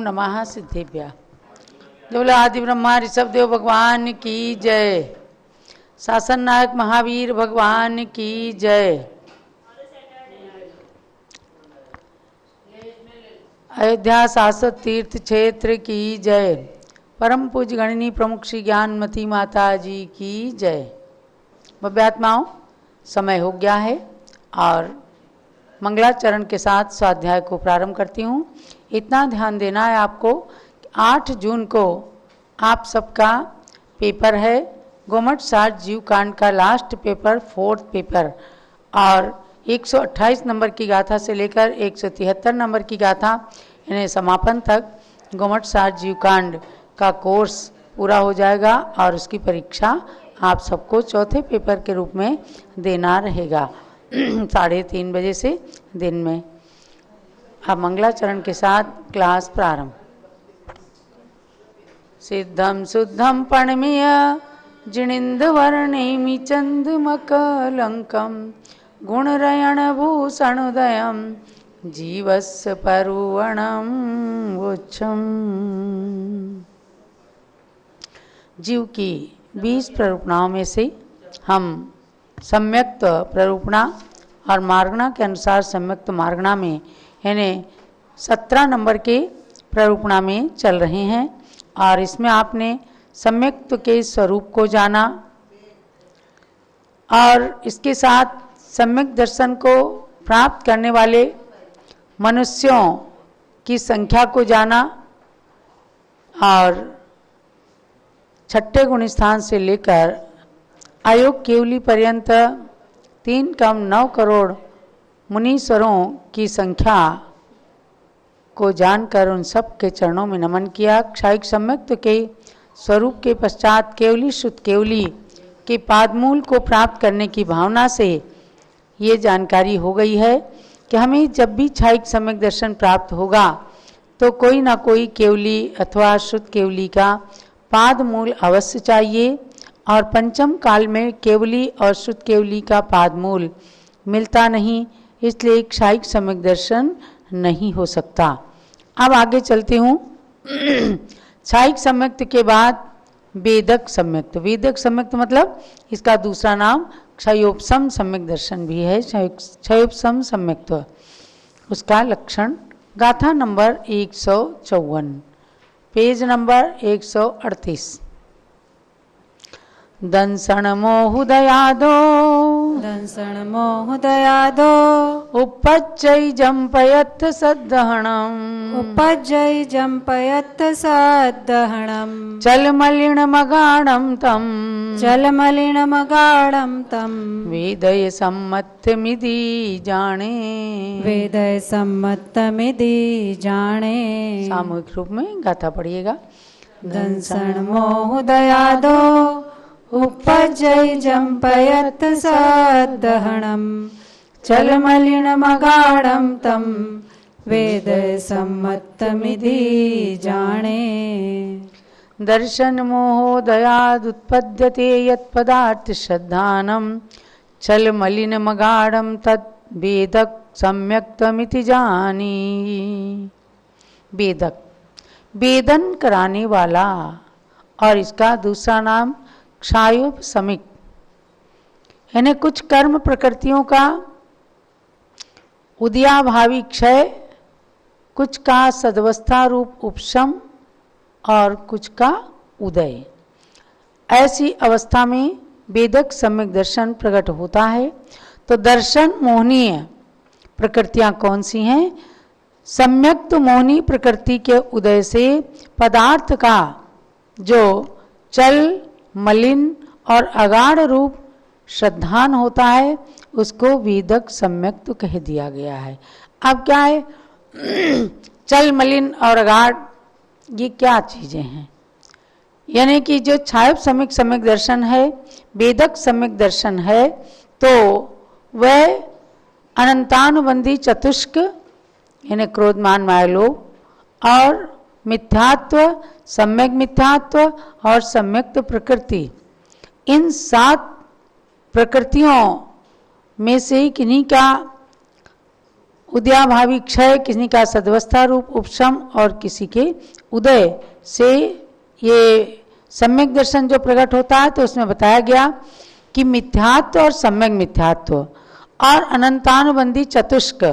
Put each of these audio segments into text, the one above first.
नमः सिद्धेभ्यः। बोलो आदि ब्रह्मा ऋषभ देव भगवान की जय। शासन नायक महावीर भगवान की जय। अयोध्या शासक तीर्थ क्षेत्र की जय। परम पूज्य गणनी प्रमुख श्री ज्ञानमती माता जी की जय। भव्यात्माओं, समय हो गया है और मंगलाचरण के साथ स्वाध्याय को प्रारंभ करती हूँ। इतना ध्यान देना है आपको, 8 जून को आप सबका पेपर है गोमट साठ जीव कांड का लास्ट पेपर, 4th पेपर, और 128 नंबर की गाथा से लेकर 173 नंबर की गाथा यानी समापन तक गोमट साठ जीव कांड का कोर्स पूरा हो जाएगा और उसकी परीक्षा आप सबको चौथे पेपर के रूप में देना रहेगा 3:30 बजे से दिन में। अब मंगलाचरण के साथ क्लास प्रारंभ। सिद्धम शुद्धम पणमीय जिनिंद वर्णेमि चंदमकलंकम गुणरयण भूषणोदयम जीवस्य परुवणम वोच्छम। जीव की 20 प्ररूपणाओं में से हम सम्यक्त प्ररूपणा और मार्गणा के अनुसार सम्यक्त मार्गणा में यानी 17 नंबर के प्ररूपणा में चल रहे हैं और इसमें आपने सम्यक्त के स्वरूप को जाना और इसके साथ सम्यक दर्शन को प्राप्त करने वाले मनुष्यों की संख्या को जाना और छठे गुण स्थान से लेकर आयोग केवली पर्यंत 3 कम 9 करोड़ मुनीश्वरों की संख्या को जानकर उन सब के चरणों में नमन किया। क्षायिक सम्यक्त के स्वरूप के पश्चात केवली शुद्ध केवली के पादमूल को प्राप्त करने की भावना से ये जानकारी हो गई है कि हमें जब भी क्षायिक सम्यक दर्शन प्राप्त होगा तो कोई ना कोई केवली अथवा शुद्ध केवली का पादमूल अवश्य चाहिए और पंचम काल में केवली और शुद्ध केवली का पादमूल मिलता नहीं, इसलिए क्षायिक सम्यक दर्शन नहीं हो सकता। अब आगे चलती हूँ। क्षायिक सम्यक्त के बाद वेदक सम्यक्त। वेदक सम्यक्त मतलब इसका दूसरा नाम क्षयोपशम सम्यक दर्शन भी है। क्षयोपशम सम्यक्त उसका लक्षण गाथा नंबर 154 पेज नंबर 138। दंसण मोहुदयादो उपज्जय जंपयत सद्दहणम चलमलिन मगाणम तम वेदय सम्मतमिति जाने। सामूहिक रूप में गाथा पढ़िएगा। दंसण मोहुदयादो उपजय जंपयत सद्दहणम चलमलिनमगाढं तं वेद सम्मतमिति जाने। दर्शन मोहोदयादुत्पद्यते यत्पदार्थ श्रद्धानं चलमलिनमगाढं तद् वेदक सम्यक्तमिति जानी। वेदक वेदन कराने वाला और इसका दूसरा नाम क्षयोपशमिक यानी कुछ कर्म प्रकृतियों का उदयाभावी क्षय, कुछ का सदवस्था रूप उपशम और कुछ का उदय। ऐसी अवस्था में वेदक सम्यक दर्शन प्रकट होता है। तो दर्शन मोहनीय प्रकृतियां कौन सी हैं? सम्यक्त मोहनी प्रकृति के उदय से पदार्थ का जो चल मलिन और अगाढ़ रूप श्रद्धान होता है उसको वेदक सम्यक्त कह दिया गया है। अब क्या है चल मलिन और अगाढ़, ये क्या चीजें हैं? यानी कि जो क्षायप सम्यक दर्शन है, वेदक सम्यक दर्शन है, तो वह अनंतानुबंधी चतुष्क यानी क्रोध मान माया लोभ और मिथ्यात्व, सम्यक मिथ्यात्व और सम्यक्त प्रकृति, इन 7 प्रकृतियों में से किन्हीं का उदयाभावी क्षय, किसी का सदवस्था रूप उपशम और किसी के उदय से ये सम्यक दर्शन जो प्रकट होता है। तो उसमें बताया गया कि मिथ्यात्व और सम्यक मिथ्यात्व और अनंतानुबंधी चतुष्क,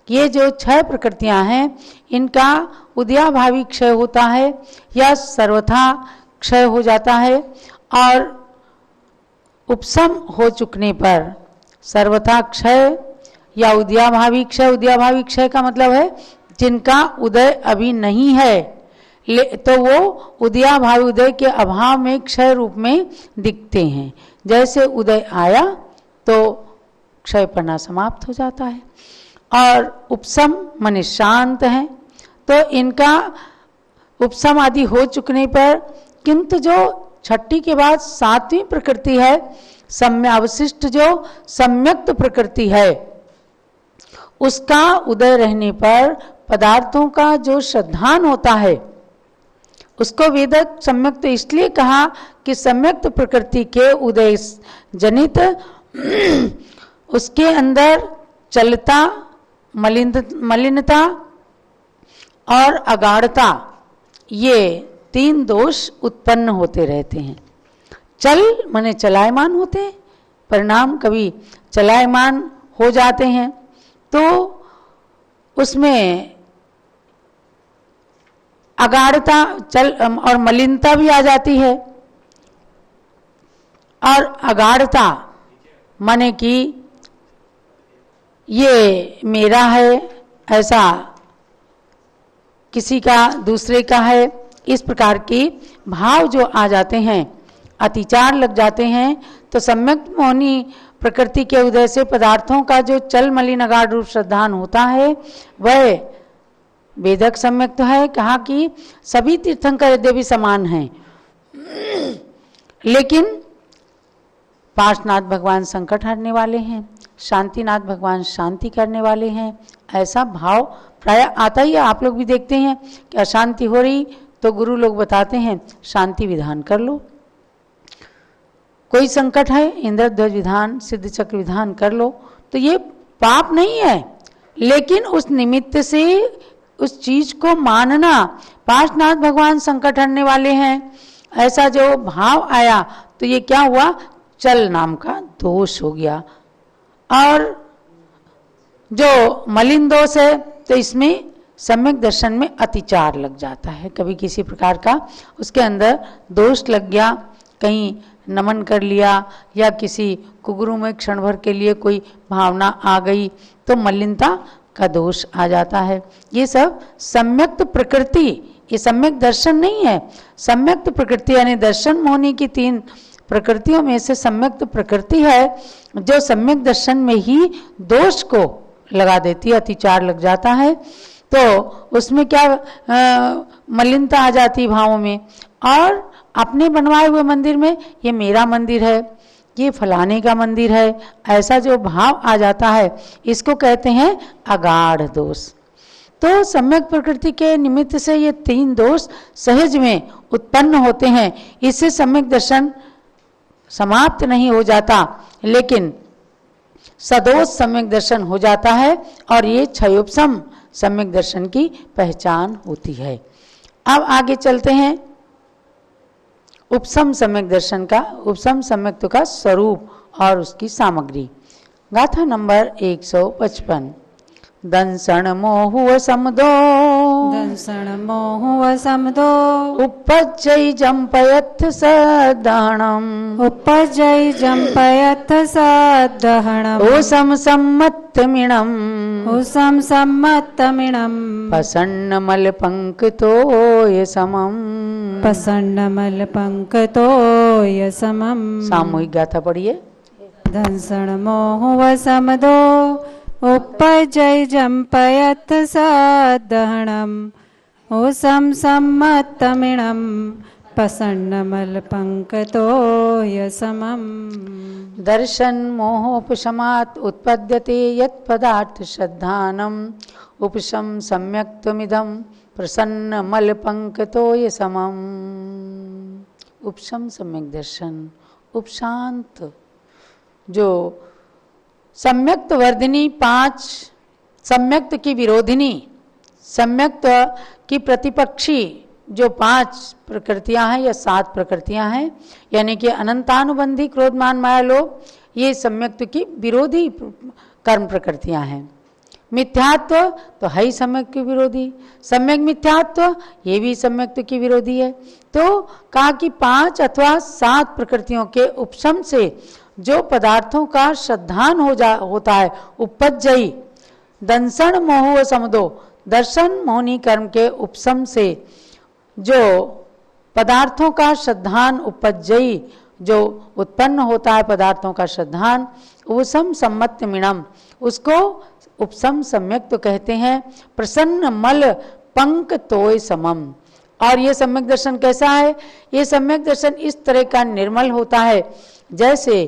ये जो 6 प्रकृतियां हैं, इनका उदयाभावी क्षय होता है या सर्वथा क्षय हो जाता है, और उपशम हो चुकने पर सर्वथा क्षय या उदयाभावी क्षय। उदयाभावी क्षय का मतलब है जिनका उदय अभी नहीं है, तो वो उदयाभावी उदय के अभाव में क्षय रूप में दिखते हैं। जैसे उदय आया तो क्षय पन्ना समाप्त हो जाता है। और उपशम माने शांत हैं, तो इनका उपशम आदि हो चुकने पर, किंतु जो छठी के बाद 7वीं प्रकृति है, अवशिष्ट जो सम्यक्त प्रकृति है, उसका उदय रहने पर पदार्थों का जो श्रद्धान होता है, उसको वेदक सम्यक्त इसलिए कहा कि सम्यक्त प्रकृति के उदय जनित उसके अंदर चलता, मलिनता और अगाढ़ता, ये 3 दोष उत्पन्न होते रहते हैं। चल माने चलायमान होते हैं, परिणाम कभी चलायमान हो जाते हैं, तो उसमें अगाढ़ता चल और मलिनता भी आ जाती है। और अगाढ़ता माने कि ये मेरा है, ऐसा किसी का दूसरे का है, इस प्रकार के भाव जो आ जाते हैं, अतिचार लग जाते हैं। तो सम्यक मोहनी प्रकृति के उदय से पदार्थों का जो चल मलिन अगाढ़ रूप श्रद्धान होता है, वह वेदक सम्यक तो है। कहा कि सभी तीर्थंकर यद्यपि समान हैं, लेकिन पार्श्वनाथ भगवान संकट हरने वाले हैं, शांतिनाथ भगवान शांति करने वाले हैं, ऐसा भाव प्राय आता ही है। आप लोग भी देखते हैं कि अशांति हो रही तो गुरु लोग बताते हैं शांति विधान कर लो, कोई संकट है इंद्रध्वज विधान, सिद्ध चक्र विधान कर लो। तो ये पाप नहीं है, लेकिन उस निमित्त से उस चीज को मानना, पार्श्वनाथ भगवान संकट हरने वाले हैं, ऐसा जो भाव आया तो ये क्या हुआ, चल नाम का दोष हो गया। और जो मलिन दोष है तो इसमें सम्यक दर्शन में अतिचार लग जाता है, कभी किसी प्रकार का उसके अंदर दोष लग गया, कहीं नमन कर लिया या किसी कुगुरु में क्षण भर के लिए कोई भावना आ गई तो मलिनता का दोष आ जाता है। ये सब सम्यक्त प्रकृति, ये सम्यक दर्शन नहीं है। सम्यक्त प्रकृति यानी दर्शन मोहनी की 3 प्रकृतियों में से सम्यक्त प्रकृति है जो सम्यक दर्शन में ही दोष को लगा देती है, अतिचार लग जाता है तो उसमें क्या मलिनता आ जाती भावों में। और अपने बनवाए हुए मंदिर में ये मेरा मंदिर है, ये फलाने का मंदिर है, ऐसा जो भाव आ जाता है, इसको कहते हैं अगाढ़ दोष। तो सम्यक प्रकृति के निमित्त से ये 3 दोष सहज में उत्पन्न होते हैं। इससे सम्यक दर्शन समाप्त नहीं हो जाता, लेकिन सदोष सम्यक दर्शन हो जाता है और ये क्षयोपशम सम्यक दर्शन की पहचान होती है। अब आगे चलते हैं उपशम सम्यक दर्शन का, उपशम सम्यक्त्व का स्वरूप और उसकी सामग्री। गाथा नंबर 155। दंसण मोहुव समदो, दंसण मोहुव समदो, उपजय जंपयथ सदहणम, उपजय जंपयथ सदहणम, ओसम सम्मत्तमिणम, ओसम सम्मत्तमिणम, पसन्न मल पंकतो समम, पसन्न मल पंकतो समम। सामूहिक गाथा पढ़िए। दंसण मोहुव समदो, उपजय जंपयथ सदहणम, ओसम सम्मत्तमिणम, प्रसन्नमल पंकतो समम। दर्शन मोहोपशमात् उत्पद्यते यत् पदार्थ श्रद्धानम, उपशम सम्यक्त्वमिदं प्रसन्नमल पंकतो समम। उपशम सम्यक दर्शन, उपशांत जो सम्यक्त वर्धिनी 5 सम्यक्त की विरोधिनी, सम्यक्त की प्रतिपक्षी जो 5 प्रकृतियां हैं या 7 प्रकृतियां हैं, यानी कि अनंतानुबंधी क्रोध मान माया लोभ, ये सम्यक्त की विरोधी कर्म प्रकृतियां हैं। मिथ्यात्व तो है ही सम्यक की विरोधी, सम्यक मिथ्यात्व ये भी सम्यक की विरोधी है। तो कहा कि 5 अथवा 7 प्रकृतियों के उपशम से जो पदार्थों का श्रद्धान होता है, उपज्जयी दंसन मोह समदो, दर्शन मोहनी कर्म के उपशम से जो पदार्थों का श्रद्धान, उपज्जयी जो उत्पन्न होता है पदार्थों का श्रद्धान, उपशम सम्मत मिणम, उसको उपशम सम्यक तो कहते हैं। प्रसन्न मल पंक तोय समम, और ये सम्यक दर्शन कैसा है? ये सम्यक दर्शन इस तरह का निर्मल होता है जैसे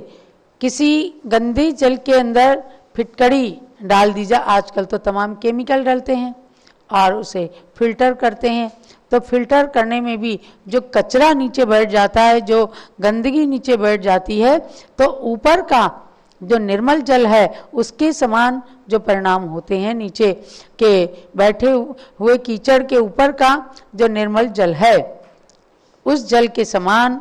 किसी गंदे जल के अंदर फिटकड़ी डाल दी जाए, आजकल तो तमाम केमिकल डालते हैं और उसे फिल्टर करते हैं, तो फिल्टर करने में भी जो कचरा नीचे बैठ जाता है, जो गंदगी नीचे बैठ जाती है, तो ऊपर का जो निर्मल जल है उसके समान जो परिणाम होते हैं, नीचे के बैठे हुए कीचड़ के ऊपर का जो निर्मल जल है उस जल के समान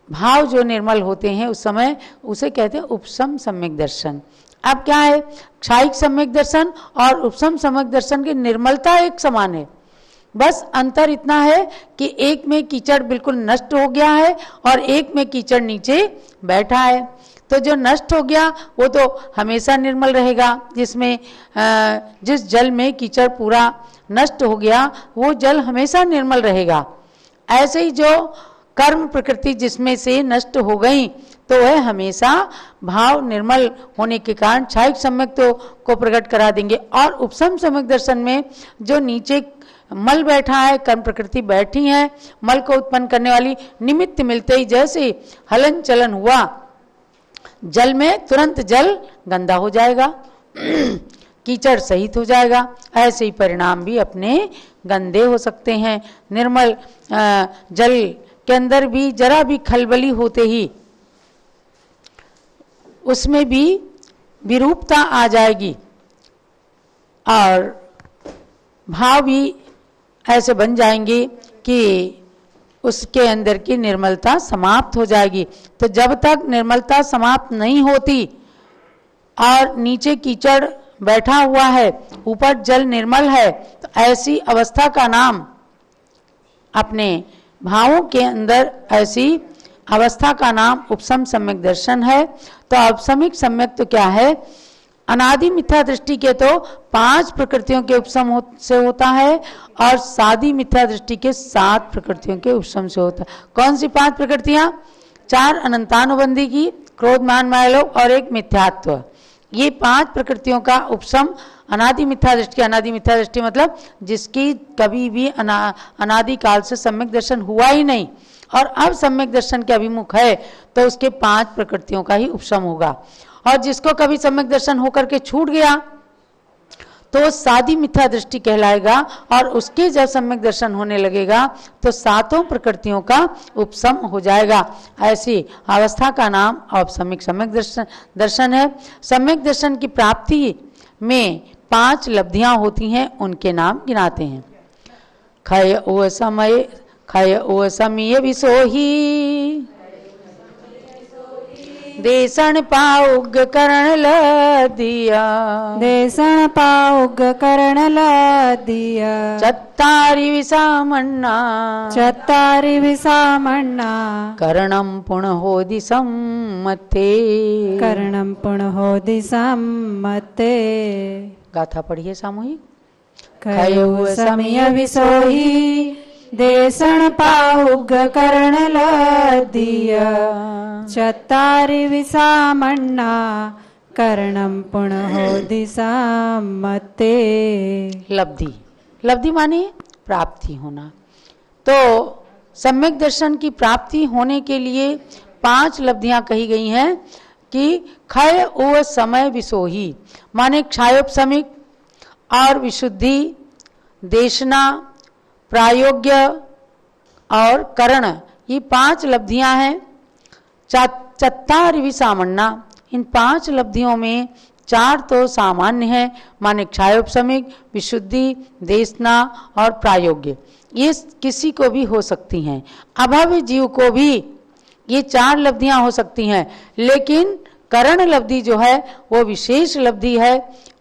भाव जो निर्मल होते हैं उस समय उसे कहते हैं उपशम सम्यक दर्शन। अब क्या है, क्षायिक सम्यक दर्शन और उपशम सम्यक दर्शन की निर्मलता एक समान है, बस अंतर इतना है कि एक में कीचड़ बिल्कुल नष्ट हो गया है और एक में कीचड़ नीचे बैठा है। तो जो नष्ट हो गया वो तो हमेशा निर्मल रहेगा, जिसमें जिस जल में कीचड़ पूरा नष्ट हो गया वो जल हमेशा निर्मल रहेगा। ऐसे ही जो कर्म प्रकृति जिसमें से नष्ट हो गई तो वह हमेशा भाव निर्मल होने के कारण क्षायिक सम्यक को प्रकट करा देंगे। और उपशम सम्यक दर्शन में जो नीचे मल बैठा है, कर्म प्रकृति बैठी है, मल को उत्पन्न करने वाली, निमित्त मिलते ही जैसे हलन चलन हुआ जल में, तुरंत जल गंदा हो जाएगा, कीचड़ सहित हो जाएगा। ऐसे ही परिणाम भी अपने गंदे हो सकते हैं। निर्मल जल के अंदर भी जरा भी खलबली होते ही उसमें भी विरूपता आ जाएगी और भाव भी ऐसे बन जाएंगे कि उसके अंदर की निर्मलता समाप्त हो जाएगी। तो जब तक निर्मलता समाप्त नहीं होती और नीचे कीचड़ बैठा हुआ है, ऊपर जल निर्मल है, तो ऐसी अवस्था का नाम, अपने भावों के अंदर ऐसी अवस्था का नाम उपशम सम्यक दर्शन है। तो उपशमिक सम्यक तो क्या है? अनादि मिथ्या दृष्टि के तो 5 प्रकृतियों के उपशम से होता है और सादी मिथ्या दृष्टि के 7 प्रकृतियों के उपशम से होता है। कौन सी 5 प्रकृतियां? 4 अनंतानुबंधी की, क्रोध मान माया लोभ और एक मिथ्यात्व। ये 5 प्रकृतियों का उपशम अनादि मिथ्या दृष्टि। अनादि मिथ्या दृष्टि मतलब जिसकी कभी भी अनादि काल से सम्यक दर्शन हुआ ही नहीं और अब सम्यक दर्शन के अभिमुख है, तो उसके 5 प्रकृतियों का ही उपशम होगा। और जिसको कभी सम्यक दर्शन होकर के छूट गया तो सादी मिथ्या दृष्टि कहलाएगा और उसके जब सम्यक दर्शन होने लगेगा तो 7 प्रकृतियों का उपशम हो जाएगा। ऐसी अवस्था का नाम औपसमिक सम्यक दर्शन है। सम्यक दर्शन की प्राप्ति में 5 लब्धियां होती हैं, उनके नाम गिनाते हैं। खय ओ समय, खय ओ समय विसोही, देसन पाउग करण लदिया, देसन पाउग करण लदिया, चत्तारि विसामन्ना, चत्तारि विसामन्ना, करणम पुनहोदि सम्मते, करणम पुनहोदि सम्मते। गाथा पढ़िए सामूहिक। खयो समय विसोही, देसन पाउग करण लदिया, चत्तारि विसामन्ना, करणम पुनहोदि सम्मते। लब्धि, लब्धि माने प्राप्ति होना। तो सम्यक दर्शन की प्राप्ति होने के लिए 5 लब्धियां कही गई हैं कि क्षय ओ समय विसोही माने क्षयोपशमिक और विशुद्धि, देशना, प्रायोग्य और करण, ये 5 लब्धियां हैं। चत्तारि विसामन्ना, इन 5 लब्धियों में चार तो सामान्य है, माने क्षयोपशमिक, विशुद्धि, देशना और प्रायोग्य। ये किसी को भी हो सकती हैं, अभव्य जीव को भी ये चार लब्धियां हो सकती हैं, लेकिन करण लब्धि जो है वो विशेष लब्धि है,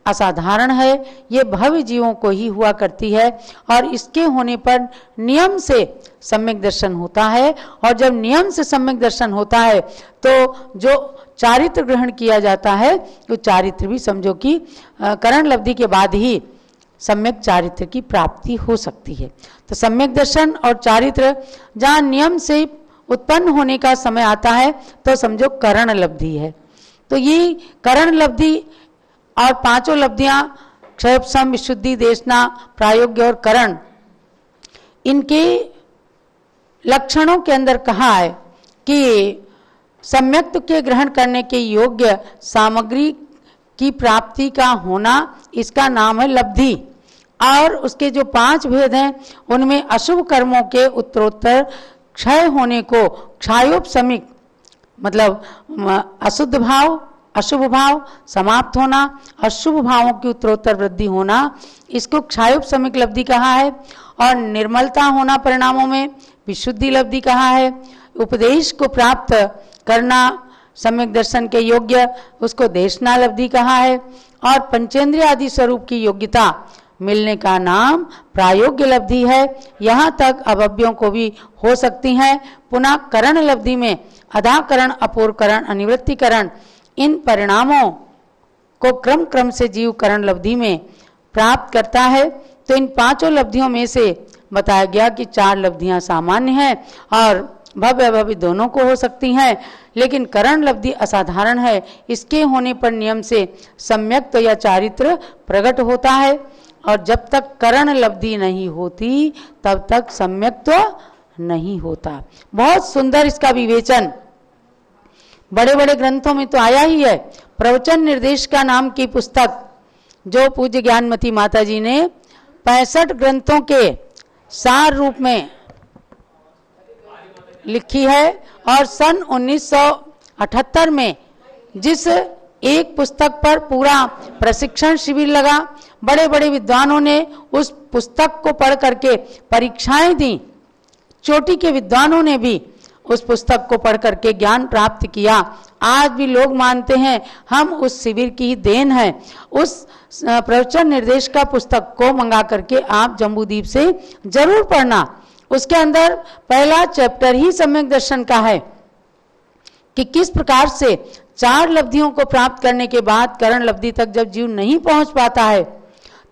असाधारण है, ये भव्य जीवों को ही हुआ करती है। और इसके होने पर नियम से सम्यक दर्शन होता है, और जब नियम से सम्यक दर्शन होता है तो जो चारित्र ग्रहण किया जाता है वो चारित्र भी समझो कि करण लब्धि के बाद ही सम्यक चारित्र की प्राप्ति हो सकती है। तो सम्यक दर्शन और चारित्र जहाँ नियम से उत्पन्न होने का समय आता है तो समझो करण लब्धि है। तो ये करण लब्धि और पांचों लब्धियां क्षयोपशम, विशुद्धि, देशना, प्रायोग्य और करण, इनके लक्षणों के अंदर कहा है कि सम्यक्त्व के ग्रहण करने के योग्य सामग्री की प्राप्ति का होना, इसका नाम है लब्धि। और उसके जो पांच भेद हैं उनमें अशुभ कर्मों के उत्तरोत्तर क्षय होने को क्षयोपशमिक, मतलब अशुद्ध भाव, अशुभ भाव समाप्त होना, अशुभ भावों की उत्तरोत्तर वृद्धि होना, इसको क्षयोपशमिक लब्धि कहा है। और निर्मलता होना परिणामों में विशुद्धि लब्धि कहा है। उपदेश को प्राप्त करना सम्यक दर्शन के योग्य, उसको देशना लब्धि कहा है। और पंचेंद्रिय आदि स्वरूप की योग्यता मिलने का नाम प्रायोग्य लब्धि है। यहाँ तक अवयवों को भी हो सकती हैं। पुनः करण लब्धि में अधाकरण, अपूर्वकरण, अनिवृत्तिकरण, इन परिणामों को क्रम क्रम से जीव करण लब्धि में प्राप्त करता है। तो इन पांचों लब्धियों में से बताया गया कि चार लब्धियां सामान्य हैं और भव्य अभव्य दोनों को हो सकती हैं, लेकिन करण लब्धि असाधारण है। इसके होने पर नियम से सम्यक्त्व या चारित्र प्रकट होता है, और जब तक करण लब्धि नहीं होती तब तक सम्यक्त्व नहीं होता। बहुत सुंदर इसका विवेचन बड़े बड़े ग्रंथों में तो आया ही है। प्रवचन निर्देश का नाम की पुस्तक जो पूज्य ज्ञानमती माता जी ने 65 ग्रंथों के सार रूप में लिखी है, और सन 1978 में जिस एक पुस्तक पर पूरा प्रशिक्षण शिविर लगा, बड़े बड़े विद्वानों ने उस पुस्तक को पढ़ करके परीक्षाएं दी। चोटी के विद्वानों ने भी उस पुस्तक को पढ़ करके ज्ञान प्राप्त किया। आज भी लोग मानते हैं हम उस शिविर की ही देन है। उस प्रवचन निर्देश का पुस्तक को मंगा करके आप जम्बूद्वीप से जरूर पढ़ना। उसके अंदर पहला चैप्टर ही सम्यक दर्शन का है कि किस प्रकार से चार लब्धियों को प्राप्त करने के बाद करण लब्धि तक जब जीव नहीं पहुंच पाता है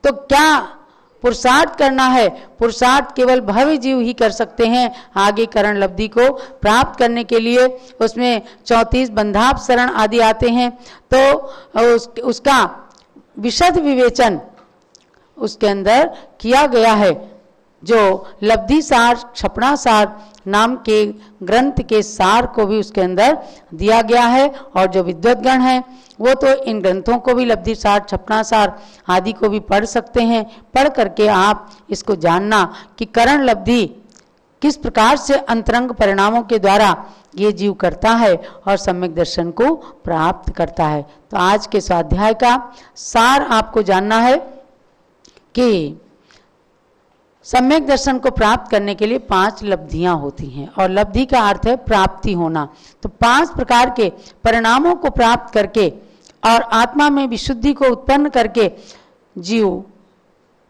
तो क्या पुरुषार्थ करना है। पुरुषार्थ केवल भव्य जीव ही कर सकते हैं आगे करण लब्धि को प्राप्त करने के लिए। उसमें 34 बंधापसरण आदि आते हैं, तो उसका विशद विवेचन उसके अंदर किया गया है। जो लब्धि सार, क्षपणा सार नाम के ग्रंथ के सार को भी उसके अंदर दिया गया है, और जो विद्वद्गण हैं वो तो इन ग्रंथों को भी लब्धि सार, क्षपणा सार आदि को भी पढ़ सकते हैं। पढ़ करके आप इसको जानना कि करण लब्धि किस प्रकार से अंतरंग परिणामों के द्वारा ये जीव करता है और सम्यक दर्शन को प्राप्त करता है। तो आज के स्वाध्याय का सार आपको जानना है कि सम्यक दर्शन को प्राप्त करने के लिए 5 लब्धियां होती हैं, और लब्धि का अर्थ है प्राप्ति होना। तो 5 प्रकार के परिणामों को प्राप्त करके और आत्मा में विशुद्धि को उत्पन्न करके जीव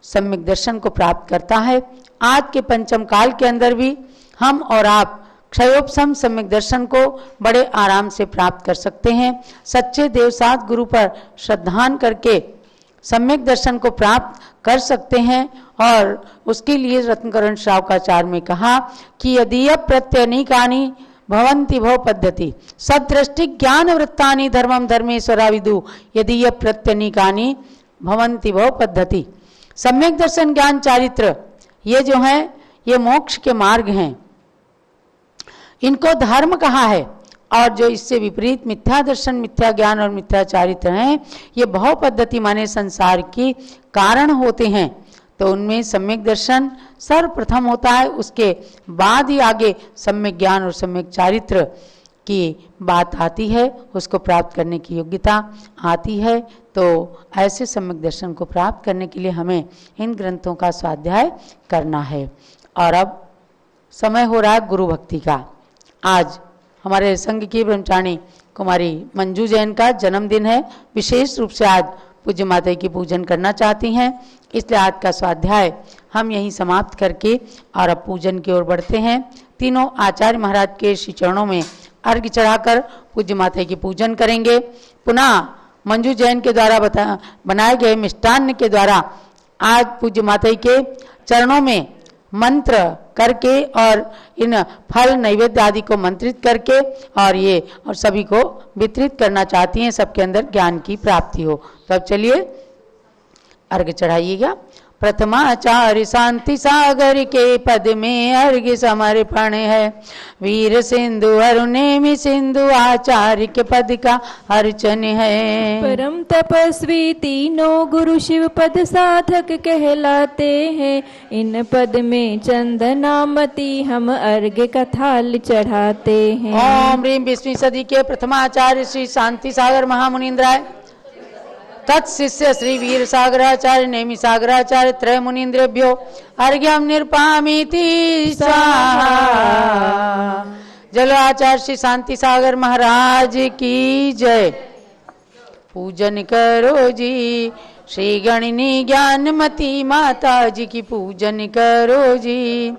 सम्यक दर्शन को प्राप्त करता है। आज के पंचम काल के अंदर भी हम और आप क्षयोपशम सम्यक दर्शन को बड़े आराम से प्राप्त कर सकते हैं। सच्चे देवसात गुरु पर श्रद्धान करके सम्यक दर्शन को प्राप्त कर सकते हैं। और उसके लिए रत्नकरण श्रावकाचार्य में कहा कि यदि प्रत्यनीकानि भवन्ति भव पद्धति सदृष्टि ज्ञान वृत्तानि धर्मम धर्मेश्वरा विदु यदि प्रत्यनीकानि भवन्ति भव पद्धति। सम्यक दर्शन, ज्ञान, चारित्र ये जो हैं ये मोक्ष के मार्ग हैं, इनको धर्म कहा है। और जो इससे विपरीत मिथ्या दर्शन, मिथ्या ज्ञान और मिथ्या चारित्र हैं, ये बहु पद्धति माने संसार की कारण होते हैं। तो उनमें सम्यक दर्शन सर्वप्रथम होता है, उसके बाद ही आगे सम्यक ज्ञान और सम्यक चारित्र की बात आती है, उसको प्राप्त करने की योग्यता आती है। तो ऐसे सम्यक दर्शन को प्राप्त करने के लिए हमें इन ग्रंथों का स्वाध्याय करना है। और अब समय हो रहा है गुरु भक्ति का। आज हमारे संघ की ब्रह्मचारिणी कुमारी मंजू जैन का जन्मदिन है। विशेष रूप से आज पूज्य माता की पूजन करना चाहती हैं, इसलिए आज का स्वाध्याय हम यहीं समाप्त करके और अब पूजन की ओर बढ़ते हैं। तीनों आचार्य महाराज के श्री चरणों में अर्घ्य चढ़ाकर पूज्य माता की पूजन करेंगे। पुनः मंजू जैन के द्वारा बनाए गए मिष्टान्न के द्वारा आज पूज्य माता के चरणों में मंत्र करके और इन फल नैवेद्य आदि को मंत्रित करके और सभी को वितरित करना चाहती हैं, सबके अंदर ज्ञान की प्राप्ति हो। तो अब चलिए अर्घ्य चढ़ाइएगा। प्रथमाचार्य शांति सागर के पद में अर्घ्य समर्पण है। वीर सिंधु अरुणेमि सिंधु आचार्य के पद का अर्चन है। परम तपस्वी तीनों गुरु शिव पद साधक कहलाते हैं। इन पद में चंदनामती हम अर्घ्य का थाल चढ़ाते हैं। ओम ह्रीं 20वीं सदी के प्रथमाचार्य श्री शांति सागर महामुनीन्द्राय तत्शिष्य श्री वीर सागराचार्य नेमि सागराचार्य त्रय मुनीन्द्रेभ्यो अर्घ्यम निर्पामीति स्वाहा। जलो आचार्य श्री शांति सागर महाराज की जय। पूजन करो जी श्री गणिनी ज्ञानमती माता जी की पूजन करो जी।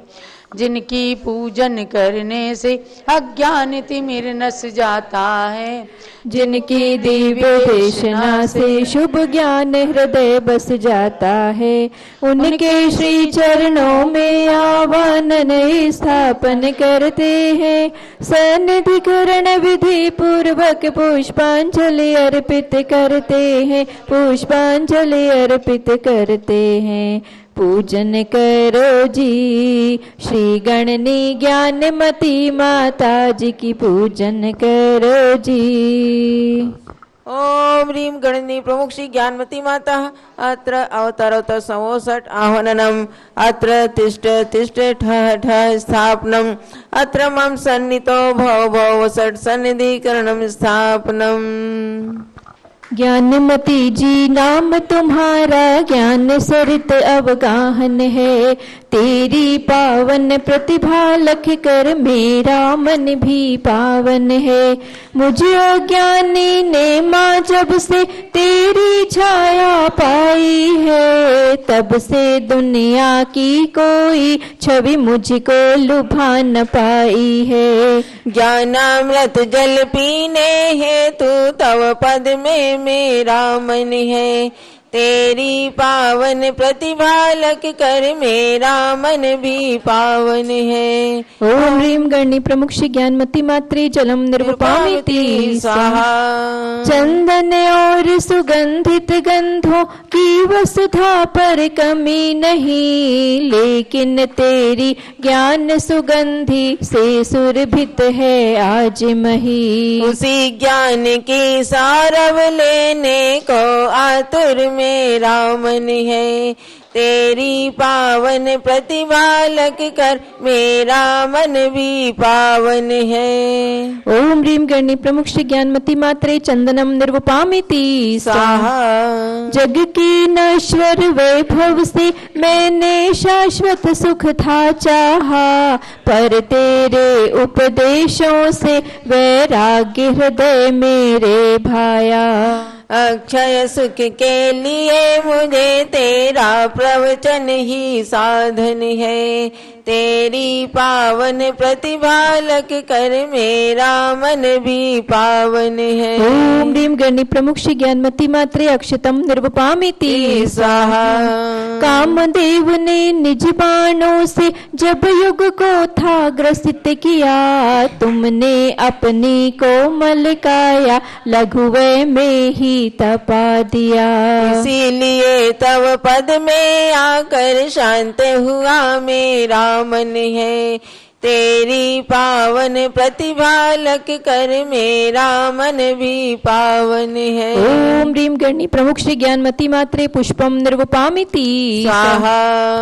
जिनकी पूजन करने से अज्ञान तिमिर नस जाता है। जिनकी दिव्य देशना से शुभ ज्ञान हृदय बस जाता है। उनके श्री चरणों में आवाहन स्थापन करते हैं। सन्निधिकरण विधि पूर्वक पुष्पांजलि अर्पित करते हैं। पुष्पांजलि अर्पित करते हैं। पूजन करो जी श्री गणनी ज्ञानमती माता जी की पूजन करो जी। ओम ह्रीं गणनी प्रमुख श्री ज्ञानमती माता अत्र अवतारोत्तर संवोषट आह्वाननम अत्र तिष्ठ तिष्ठ ठः ठः स्थापनम अत्र मम सन्नितो भव भव षट् सन्निधिकरणम स्थापनम। ज्ञानमती जी नाम तुम्हारा ज्ञान सरित अवगाहन है। तेरी पावन प्रतिभा लख कर मेरा मन भी पावन है। मुझे अज्ञानी ने माँ जब से तेरी छाया पाई है। तब से दुनिया की कोई छवि मुझको लुभा न पाई है। ज्ञानामृत जल पीने हेतु तव पद में मेरा मन है। तेरी पावन प्रतिभा लग कर मेरा मन भी पावन है। ओम ह्रीं गणी प्रमुख श्री ज्ञानमती मात्रे जलम निर्वपामिति स्वाहा। चंदन और सुगंधित गंधों की वसुधा पर कमी नहीं। लेकिन तेरी ज्ञान सुगंधि से सुरभित है आज मही। उसी ज्ञान की सारव लेने को आतुर मेरा मन है। तेरी पावन प्रतिभा लग कर मेरा मन भी पावन है। ओम ह्रीं गणी प्रमुख श्री ज्ञानमती मात्रे चंदनम निर्वपामिति स्वाहा। जग की नश्वर वैभव से मैंने शाश्वत सुख था चाहा। पर तेरे उपदेशों से वैराग्य हृदय मेरे भाया। अक्षय सुख के लिए मुझे तेरा प्रवचन ही साधन है। तेरी पावन प्रतिभा लग कर मेरा मन भी पावन है। ओम ह्रीं गणी प्रमुख श्री ज्ञानमती मात्रे अक्षतम निर्वपामिति स्वाहा। कामदेव ने निज बाणों से जब युग को था ग्रसित किया। तुमने अपनी कोमल काया लघुवय में ही तपा दिया। इसीलिए तव पद में आकर शांत हुआ मेरा मन है। तेरी पावन प्रतिभा लख कर मेरा मन भी पावन है। ओम ह्रीं गणी प्रमुख श्री ज्ञानमती मात्रे पुष्पम निर्वपामिति स्वाहा।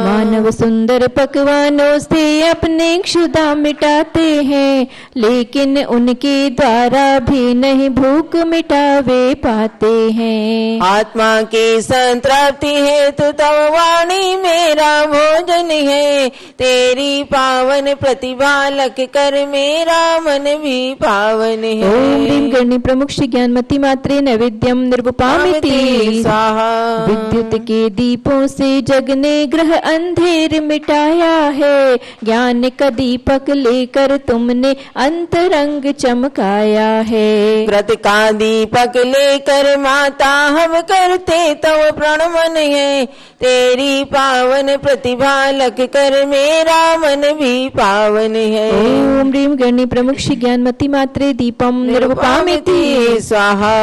मानव सुंदर पकवानों से अपने क्षुधा मिटाते हैं, लेकिन उनके द्वारा भी नहीं भूख मिटावे पाते हैं। आत्मा की संतृप्ति हेतु तव वाणी मेरा भोजन है, तेरी पावन प्रतिभा लख कर मेरा मन भी पावन है। ओम ह्रीं गणी प्रमुख श्री ज्ञानमती मात्रे नैवेद्यम निर्वपामिति स्वाहा। विद्युत के दीपों से जगने ग्रह अंधेर मिटाया है, ज्ञान का दीपक लेकर तुमने अंतरंग चमकाया है। व्रत का दीपक लेकर माता हम करते तव प्रणमन है, तेरी पावन प्रतिभा लख कर मेरा मन भी पावन है। ओम ह्रीं गणी प्रमुख श्री ज्ञानमती मात्रे दीपम निर्वपामिति स्वाहा।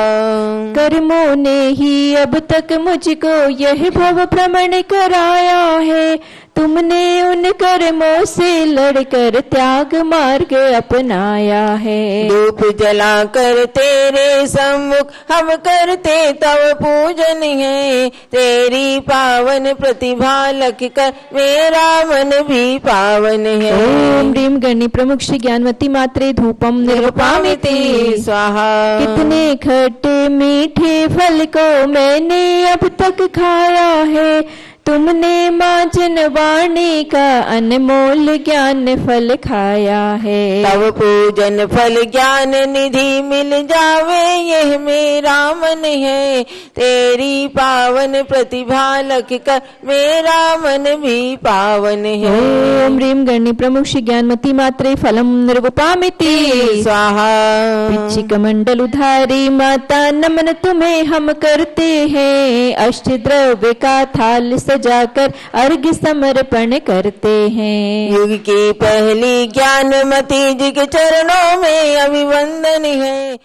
कर्मों ने ही अब तक मुझको यह भव भ्रमण कराया है, तुमने उन कर्मों से लड़कर त्याग मार्ग अपनाया है। धूप जलाकर तेरे सम्मुख हम करते तव पूजन है, तेरी पावन प्रतिभा लख कर मेरा मन भी पावन है। ओम ह्रीं गणी प्रमुख श्री ज्ञानमती मात्रे धूपम निर्वपामिति स्वाहा। कितने खट्टे मीठे फल को मैंने अब तक खाया है, तुमने माँ जनवाणी का अनमोल ज्ञान फल खाया है। तव पूजन फल ज्ञान निधि मिल जावे यह मेरा मन है, तेरी पावन प्रतिभा लख कर मेरा मन भी पावन है। ओम ह्रीं गणी प्रमुख श्री ज्ञानमती मात्रे फलम निर्वपामिति स्वाहा। पिच्छिक मंडल उधारी माता नमन तुम्हें हम करते हैं, अष्ट द्रव्य का थाल जाकर अर्घ्य समर्पण करते हैं। युग की पहली ज्ञानमती जी के चरणों में अभिवंदन है,